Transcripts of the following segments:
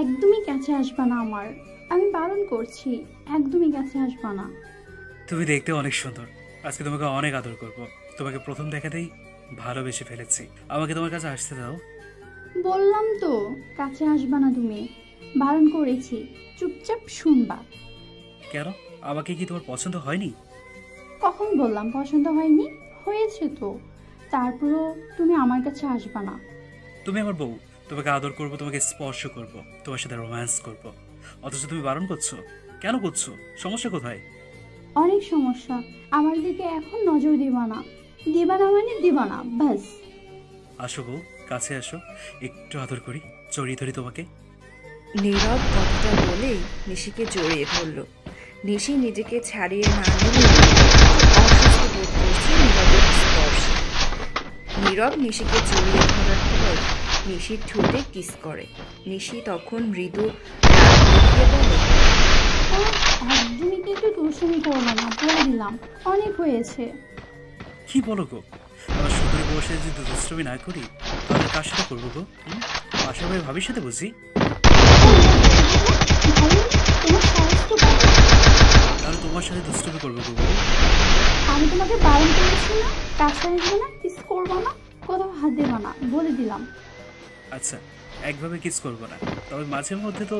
একদমই কাছে আসবা না আমার, আমি বারণ করছি, একদমই কাছে আসবা না। তুমি দেখতে অনেক সুন্দর, আজকে তোমাকে অনেক আদর করব। তোমাকে প্রথম দেখাতেই ভালোবেসে ফেলেছি, আমাকে তোমার কাছে আসতে দাও। বললাম তো কাছে আসবা না তুমি, বারণ করেছি, চুপচাপ শুনবা। কেন, আমাকে কি তোমার পছন্দ হয়নি? কখন বললাম পছন্দ হয়নি? হয়েছে তো, তারপরও তুমি আমার কাছে আসবা না। তুমি আমার বউ, তোমাকে আদর করব, তোমাকে স্পর্শ করব, তোমার সাথে রোম্যান্স করব, অথচ তুমি বারণ করছো। কেন করছো? সমস্যা কোথায়? অনেক সমস্যা, আমার দিকে এখন নজর দিবা না। দিবা না মানে দিবা না, ব্যাস। আসো বউ, কাছে আসো, একটু আদর করি, জড়িয়ে ধরি তোমাকে। নীরব কথাটা বলেই নিশিকে জড়িয়ে ধরল। নিশি নিজেকে ছাড়িয়ে না নিলে অসুস্থ বোধ করছে নীরবের স্পর্শে। নীরব নিশিকে জড়িয়ে ধরার পর নিশির ঠোঁটে কিস করে। নিশি তখন মৃদু রাগ দেখিয়ে বলে, একদমই কিন্তু দুষ্টুমি করবো না, বলে দিলাম, অনেক হয়েছে। কি বলো গো? আমার সুন্দরী বসে যদি দুষ্টুমি না করি তাহলে কার সাথে করবো গো? বাসায় ভাই ভাবির সাথে বুঝি? তাহলে তোমার সাথে দুষ্টুমি করবো গো? আমি তোমাকে বারণ করেছি না, কাছে আসবে না, কিস করবো না, কোথাও হাত দেবো না, বলে দিলাম। আচ্ছা, একভাবে কিস করবো না, তবে মাঝে মধ্যে তো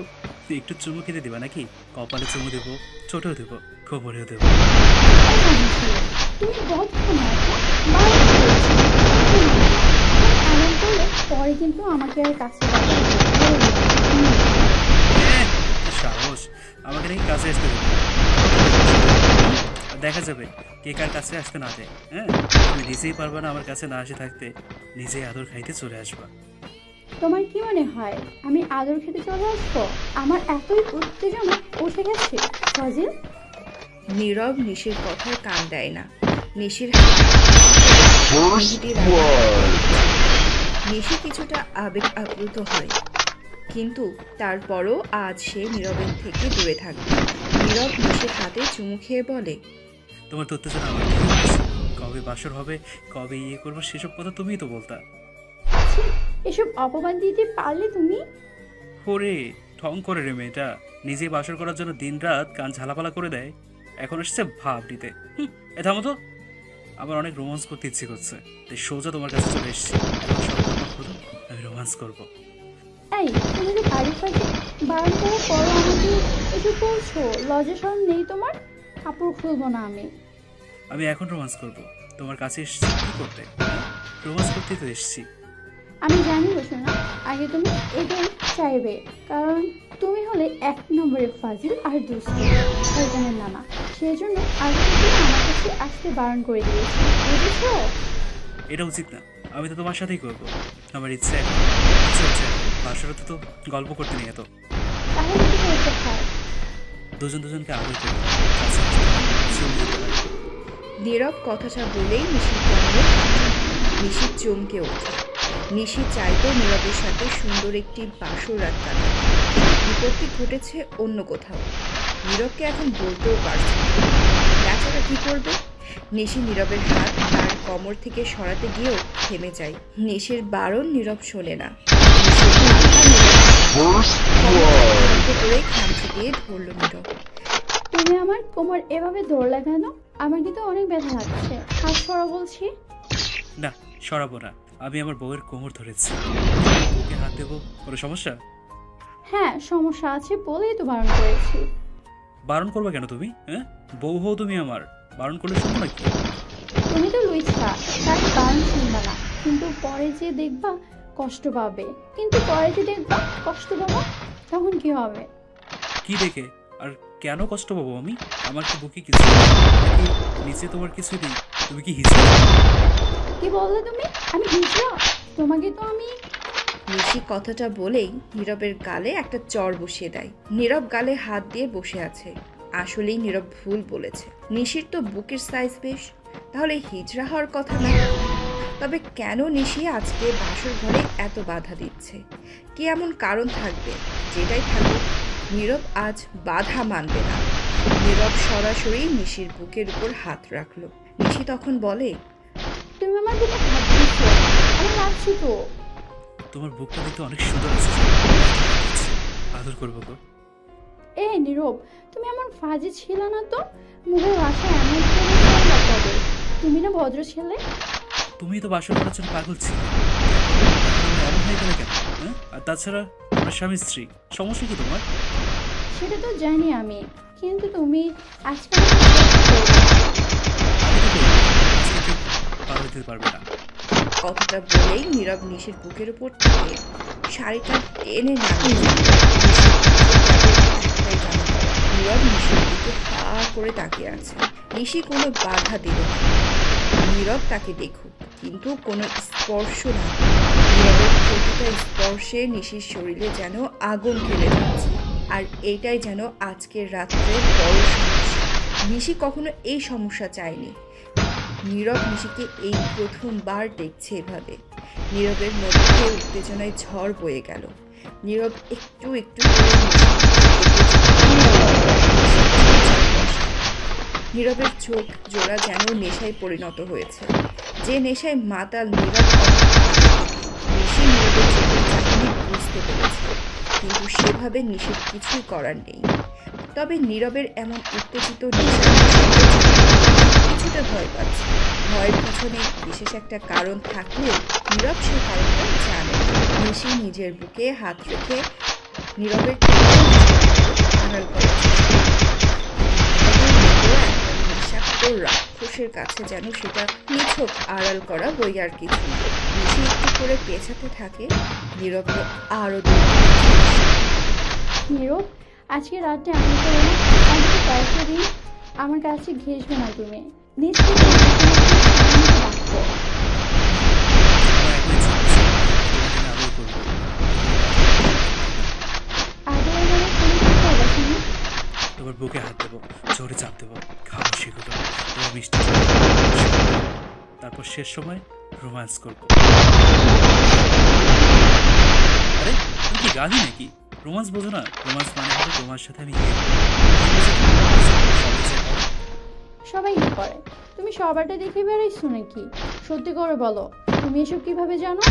একটু চুমু খেতে দেবা নাকি? কপালে চুমু দেবো, ছোটও দেবো, কোমরেও দেবো। তুমি বলছো না, এমন করলে পরে কিন্তু আমাকে আর কাছে সাহস, আমাকে নাকি কাছে আসতে দেবে? দেখা যাবে কে কার কাছে আসতে না দেয়। হ্যাঁ, তুমি নিজেই পারবা না আমার কাছে না আসে থাকতে, নিজেই আদর খাইতে চলে আসবা। তোমার কি মনে হয় আমি আদর খেতে চলে আসবো? আমার এতই উত্তেজনা উঠে গেছে ফাজিল। নীরব নিশির কথায় কান দেয় না। নিশির নিশি কিছুটা আবেগ আপ্লুত হয়, কিন্তু তারপরও আজ সে নীরবের থেকে দূরে থাকবে। নীরব নিশির হাতে চুমু খেয়ে বলে, তোমার তথ্য জানা আমার কবে বাসর হবে, কবে ইয়ে করবো, সেসব কথা তুমিই তো বলতা। এসব অপমান দিতে পারলে তুমি? ওরে ঠং করে রে মেয়েটা, নিজে বাসর করার জন্য দিন রাত কান ঝালাপালা করে দেয়, এখন এসছে ভাব দিতে। এ থামো তো, আমার অনেক রোমান্স করতে ইচ্ছে করছে, তাই সোজা তোমার কাছে চলে এসেছি। এখন সব কথা হলো, আমি রোমান্স করবো। এই তুমি যে বাড়ি ফাঁকে বারণ করে পড়ো আমাকে, এসব বলছো, লজ্জা শরম নেই তোমার? কাপড় খুলবো না আমি। আমি এখন রোমান্স করবো, তোমার কাছে এসেছি কি করতে? রোমান্স করতেই তো এসেছি। আমি জানি বসে না, আগে তুমি এটাই চাইবে, কারণ তুমি হলে এক নম্বরের ফাজিল আর দুষ্ট শয়তানের নানা। সেই জন্য আগে থেকে আমার কাছে আসতে বারণ করে দিয়েছি, বুঝেছো? এটা উচিত না, আমি তো তোমার সাথেই করবো। আমার ইচ্ছে ইচ্ছে হচ্ছে বাসরতে তো গল্প করতে নিয়ে এত। তাহলে কি করতে হয়? দুজন দুজনকে আদর করে নীরব কথাটা বলেই নিশির কানে নিশির চমকে ওঠে। নিশি চাইতো নীরবের সাথে সুন্দর একটি বাসর রাত কাটাতে, বিপত্তি ঘটেছে অন্য কোথাও। নীরবকে এখন বলতেও পারছে না, বেচারা কি করবে। নিশি নীরবের হাত তার কোমর থেকে সরাতে গিয়েও থেমে যায়। নিশির বারণ নীরব শোনে না। করে খামচে দিয়ে ধরল নীরব। তুমি আমার কোমর এভাবে ধরলে কেন? আমার কিন্তু অনেক ব্যথা লাগছে, হাত সরা বলছি। না, সরাবো না, আমি আমার বউয়ের কোমর ধরেছি, বুকে হাত দেবো, কোনো সমস্যা? হ্যাঁ সমস্যা আছে বলেই তো বারণ করেছি। বারণ করবা কেন তুমি? হ্যাঁ, বউ হও তুমি আমার, বারণ করলে শুনবো নাকি? তুমি তো লুইসা, তার বারণ শুনবা না, কিন্তু পরে যে দেখবা কষ্ট পাবে, তখন কি হবে? কি দেখে আর কেন কষ্ট পাবো আমি? আমার কি বুকে কিছু নাকি নিচে তোমার কিছু নেই? তুমি কি হিসেবে? কি বললে তুমি? আমি হিজড়া? তোমাকে তো আমি। নিশি কথাটা বলেই নীরবের গালে একটা চড় বসিয়ে দেয়। নীরব গালে হাত দিয়ে বসে আছে। আসলেই নীরব ভুল বলেছে। নিশির তো বুকের সাইজ বেশ, তাহলে হিজড়া হওয়ার কথা না। তবে কেন নিশি আজকে বাসর ঘরে এত বাধা দিচ্ছে? কি এমন কারণ থাকবে? যেটাই থাকুক, নীরব আজ বাধা মানবে না। নীরব সরাসরি নিশির বুকের উপর হাত রাখলো। নিশি তখন বলে, তুমি আমার বুকে হাত দিচ্ছো, আমি রাখছি তো। তোমার বুকটা দেখতে অনেক সুন্দর আছে, আজ আদর করবো গো। এই নীরব, তুমি এমন ফাজি ছিল না তো। মুখের ভাষা এমন করে বললা কবে? তুমি না ভদ্র ছেলে। তুমি তো বাসর করার জন্য পাগল ছিলে, এমন হয়ে গেলে কেন? হ্যাঁ, আর তাছাড়া আমার স্বামী স্ত্রী, সমস্যা কি তোমার? সেটা তো জানি আমি, কিন্তু তুমি আজকাল পার দিতে পারবে না। কথাটা বলেই নীরব নিশির বুকের উপর থেকে শাড়িটা টেনে নামিয়ে দিল। নীরব নিশির দিকে হা করে তাকিয়ে আছে। নিশি কোনো বাধা দিল না। নীরব তাকে দেখুক, কিন্তু কোনো স্পর্শ না। নীরবের প্রতিটা স্পর্শে নিশির শরীরে যেন আগুন ফেলে যাচ্ছে। আর এটাই যেন আজকের রাত্রের বড় সমস্যা। নিশি কখনো এই সমস্যা চায়নি। নীরব নিশিকে এই প্রথমবার দেখছে এভাবে। নীরবের মধ্যে উত্তেজনায় ঝড় বয়ে গেল। নীরব একটু একটু করে নীরবের চোখ জোড়া যেন নেশায় পরিণত হয়েছে, যে নেশায় মাতাল নীরব। নিশি নীরবের চোখের চাহনি বুঝতে পেরেছে, কিন্তু সেভাবে নিষেধ কিছুই করার নেই। তবে নীরবের এমন উত্তেজিত কিছুটা ভয় পাচ্ছে। ভয়ের পিছনে বিশেষ একটা কারণ থাকলেও নীরব সেই কারণটা জানে। নিশি নিজের বুকে হাত রেখে নীরবের আড়াল করার বিষাক্ত রাক্ষসের কাছে যেন সেটা নিছক আড়াল করা বই আর কিছু না। নিশি একটু করে পেছাতে থাকে, নীরবকে আরো নীরব, আজকে রাতে আমি তো অন্তত কয়েকটা দিন আমার কাছে ঘেসবে না তুমি। নিশ্চয়ই ডাকবো। আগে মানে তুমি কি করবে শুনি? তোমার বুকে হাত দেবো, জোরে চাপ দেবো, খাবো শিখো তোমার মিষ্টি, তারপর শেষ সময় রোম্যান্স করবো। আরে তুমি কি গালি নাকি? রোম্যান্স বোঝো না? রোম্যান্স মানে হলো তোমার সাথে আমি সবাই কি করে? তুমি সবারটা দেখে বেড়াইছো নাকি? সত্যি করে বলো, তুমি এসব কিভাবে জানো?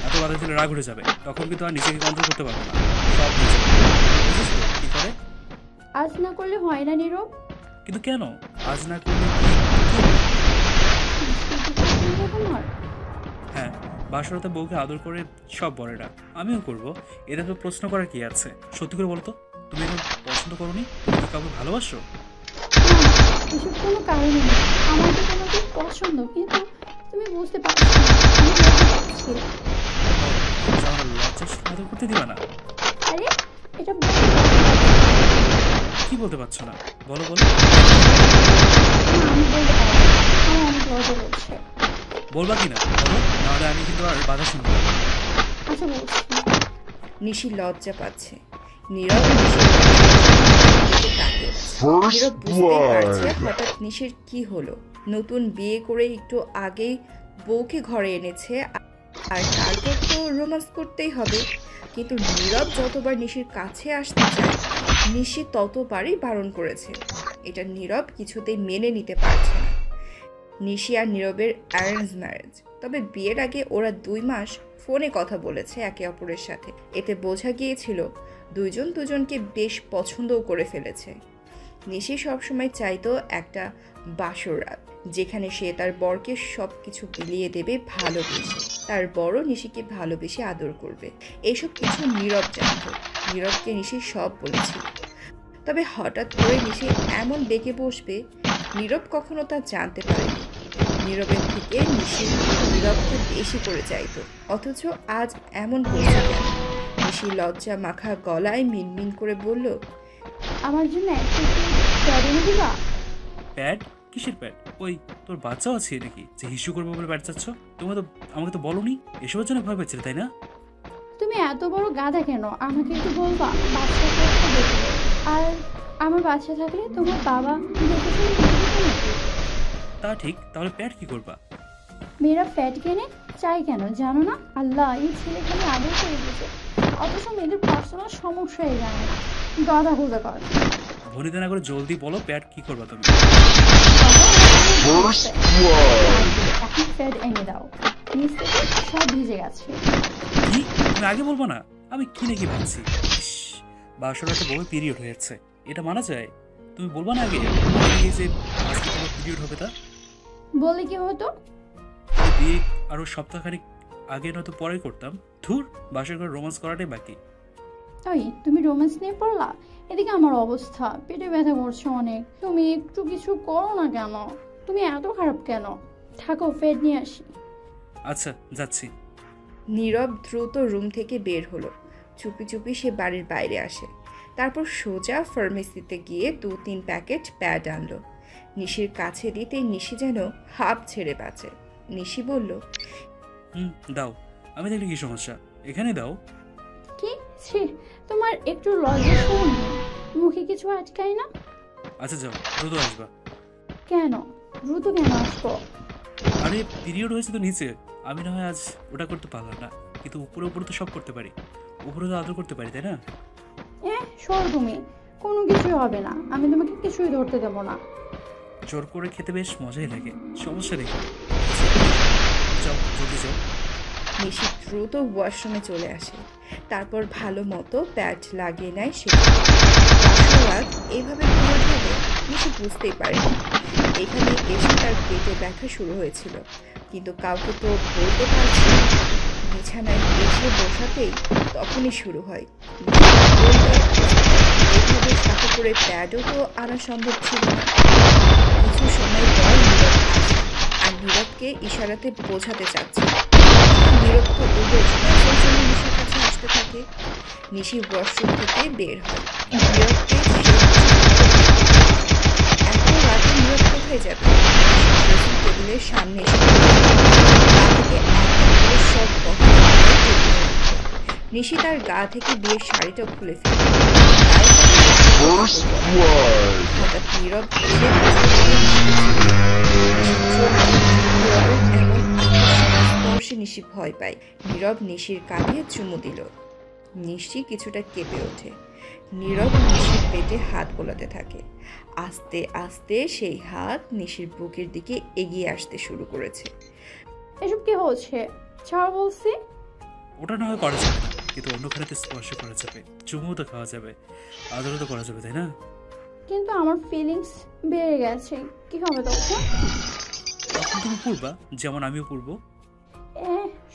এত বাধা দিলে রাগ উঠে যাবে, তখন কিন্তু আর নিজেকে কন্ট্রোল করতে পারবো না। সব কি করে? আজ না করলে হয় না নীরব? কিন্তু কেন আজ না করলে? তোমার হ্যাঁ, বাসরতে বউকে আদর করে সব বড়েরা, আমিও করব। এতে তো প্রশ্ন করার কি আছে? সত্যি করে বলো তো, তুমি এখন পছন্দ করোনি? তুমি কি কাউকে ভালোবাসো? এসব কোনো কারণে নেই। আমার তো তোমাকে পছন্দ, কিন্তু তুমি বুঝতে পারছো না। আমি বুঝতে পারছি। আমার লজ্জা আদর করতে দিবা না? আরে এটা কি বলতে পারছো না? বলো বলো। আমি বলতে পারবো না, আমার অনেক লজ্জা করছে। বলবা কি না বলো, নাহলে আমি কিন্তু আর বাধা শুনবো না। আচ্ছা বলছি। নিশি লজ্জা পাচ্ছে। নীরব নীরব বুঝতে পারছে হঠাৎ নিশির কি হলো। নতুন বিয়ে করে একটু আগেই বউকে ঘরে এনেছে, আর তারপর তো রোম্যান্স করতেই হবে। কিন্তু নীরব যতবার নিশির কাছে আসতে চায়, নিশি ততবারই বারণ করেছে। এটা নীরব কিছুতেই মেনে নিতে পারছে না। নিশি আর নীরবের অ্যারেঞ্জ ম্যারেজ, তবে বিয়ের আগে ওরা 2 মাস ফোনে কথা বলেছে একে অপরের সাথে। এতে বোঝা গিয়েছিল দুজন দুজনকে বেশ পছন্দও করে ফেলেছে। নিশি সবসময় চাইতো একটা বাসর রাত, যেখানে সে তার বরকে সব কিছু বিলিয়ে দেবে ভালোবেসে, তার বড় নিশিকে ভালোবেসে আদর করবে। এসব কিছু নীরব জানত। নীরবকে নিশি সব বলেছিল। তবে হঠাৎ করে নিশি এমন ডেকে বসবে, নীরব কখনো তা জানতে পারেনি। নীরবের থেকে নিশি নীরবকে বেশি করে চাইতো, অথচ আজ এমন করছে কেন? নিশি লজ্জা মাখা গলায় মিনমিন করে বলল, আমার জন্য একটা প্যাড এনে দিবা? প্যাড? কিসের প্যাড? ওই তোর বাচ্চাও আছে নাকি যে হিসু করবো বলে প্যাড চাচ্ছ? তুমি তো আমাকে তো বলোনি। এসবের জন্য ভয় পাচ্ছিলে তাই না? তুমি এত বড় গাধা কেন? আমাকে একটু বলবা। বাচ্চা কোথায় দেখবে? আর আমার বাচ্চা থাকলে তোমার বাবা দেখে নাকি? তা ঠিক, তাহলে প্যাড কি করবা? মেয়েরা ফ্যাট কেনে চাই কেন জানো না? আল্লাহ, এই ছেলে খালি আদর করে দিয়েছে, অথচ মেয়েদের পার্সোনাল সমস্যাই জানে না। গাধা খুঁজে কর। ভনিতা না করে জলদি বলো, প্যাড কি করবা তুমি? এখন ফ্যাট এনে দাও। নিচ থেকে সব ভিজে গেছে। কি তুমি আগে বলবো না? আমি কি নাকি ভাবছি। ইস, বাসর রাতে বউ পিরিয়ড হয়েছে, এটা মানা যায়? তুমি বলবা না আগে এই যে আজকে তোমার পিরিয়ড হবে? তা বললে কি হতো? বিয়ে আরো সপ্তাহখানিক আগে নয়তো পরে করতাম। ধুর, বাসর করে রোমান্স করাটাই বাকি। ওই তুমি রোম্যান্স নিয়ে পড়লা? এদিকে আমার অবস্থা, পেটে ব্যথা করছে অনেক। তুমি একটু কিছু করো না কেন? তুমি এত খারাপ কেন? থাকো, ফেড নিয়ে আসি। আচ্ছা, যাচ্ছি। নীরব দ্রুত রুম থেকে বের হলো। চুপি চুপি সে বাড়ির বাইরে আসে। তারপর সোজা ফার্মেসিতে গিয়ে 2-3 প্যাকেট প্যাড আনলো। নিশির কাছে দিতেই নিশি যেন হাঁপ ছেড়ে বাঁচে। নিশি বলল, দাও। আমি দেখলে কি সমস্যা? এখানে দাও। কি ছি, তোমার একটু লজ্জা শোন, মুখে কিছু আটকায় না? আচ্ছা যাও, দ্রুত আসবা। কেন দ্রুত কেন আসবো? আরে পিরিয়ড হয়েছে তো নিচে, আমি না হয় আজ ওটা করতে পারলাম না, কিন্তু উপরে উপরে তো সব করতে পারি। উপরে তো আদর করতে পারি, তাই না? সর তুমি, কোনো কিছুই হবে না, আমি তোমাকে কিছুই ধরতে দেবো না। জোর করে খেতে বেশ মজাই লাগে, সমস্যা নেই। যাও, জলদি যাও। নিশি দ্রুত ওয়াশরুমে চলে আসে। তারপর ভালো মতো প্যাড লাগিয়ে নেয় সে। রাত এইভাবে ঘুরে থাকে নিশি বুঝতেই পারেনি। এখানে এসে তার পেটে ব্যথা শুরু হয়েছিল, কিন্তু কাউকে তো বলতে পারছে না। বিছানায় এসে বসাতেই তখনই শুরু হয়। এইভাবে সাথে করে প্যাডও তো আনা সম্ভব ছিল না। কিছু সময় পর নীরব আসে আর নীরবকে ইশারাতে বোঝাতে চাচ্ছে। নীরব তো ওদের জন্য নিশির কাছে আসতে থাকে। নিশি ওয়াশরুম থেকে বের হয়। নীরবকে এত রাতে নীরব কোথায় যাবে? ড্রেসিং টেবিলের সামনে এসে সব নিশি তার গা থেকে বিয়ের শাড়িটা খুলে ফেলে। হঠাৎ নীরব এমন স্পর্শে নিশি ভয় পায়। নীরব নিশির কাঁধে চুমু দিল। নিশি কিছুটা কেঁপে ওঠে। নীরব নিশির পেটে হাত বোলাতে থাকে। আস্তে আস্তে সেই হাত নিশির বুকের দিকে এগিয়ে আসতে শুরু করেছে। এসব কি হচ্ছে? ছাড় বলছি। ওটা না হয় করা যাবে না, কিন্তু অন্য খানেতে স্পর্শ করা যাবে, চুমুও তো খাওয়া যাবে, আদরও তো করা যাবে, তাই না? কিন্তু আমার ফিলিংস বেড়ে গেছে, কি হবে তখন? তখন তুমি পূর্বা, যেমন আমিও পূর্ব।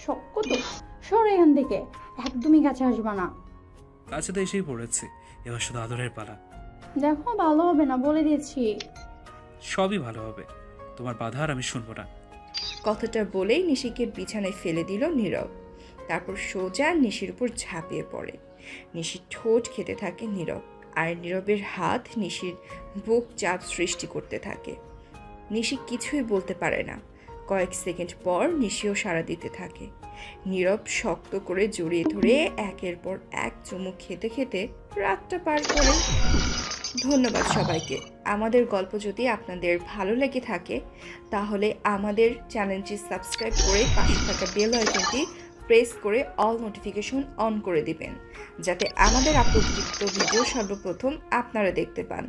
শক্ত তো, সর এখান থেকে, একদমই কাছে আসবা না। কাছে তো এসেই পড়েছে, এবার শুধু আদরের পালা। দেখো ভালো হবে না, বলে দিয়েছি। সবই ভালো হবে, তোমার বাধা আর আমি শুনবো না। কথাটা বলেই নিশিকে বিছানায় ফেলে দিল নীরব। তারপর সোজা নিশির উপর ঝাঁপিয়ে পড়ে। নিশি ঠোঁট খেতে থাকে নীরব, আর নীরবের হাত নিশির বুক চাপ সৃষ্টি করতে থাকে। নিশি কিছুই বলতে পারে না। কয়েক সেকেন্ড পর নিশিও সাড়া দিতে থাকে। নীরব শক্ত করে জড়িয়ে ধরে একের পর এক চুমু খেতে খেতে রাতটা পার করে। ধন্যবাদ সবাইকে। আমাদের গল্প যদি আপনাদের ভালো লেগে থাকে তাহলে আমাদের চ্যানেলটি সাবস্ক্রাইব করে পাশে থাকা বেল আইকনটি প্রেস করে অল নোটিফিকেশন অন করে দিবেন, যাতে আমাদের আপলোডকৃত ভিডিও সর্বপ্রথম আপনারা দেখতে পান।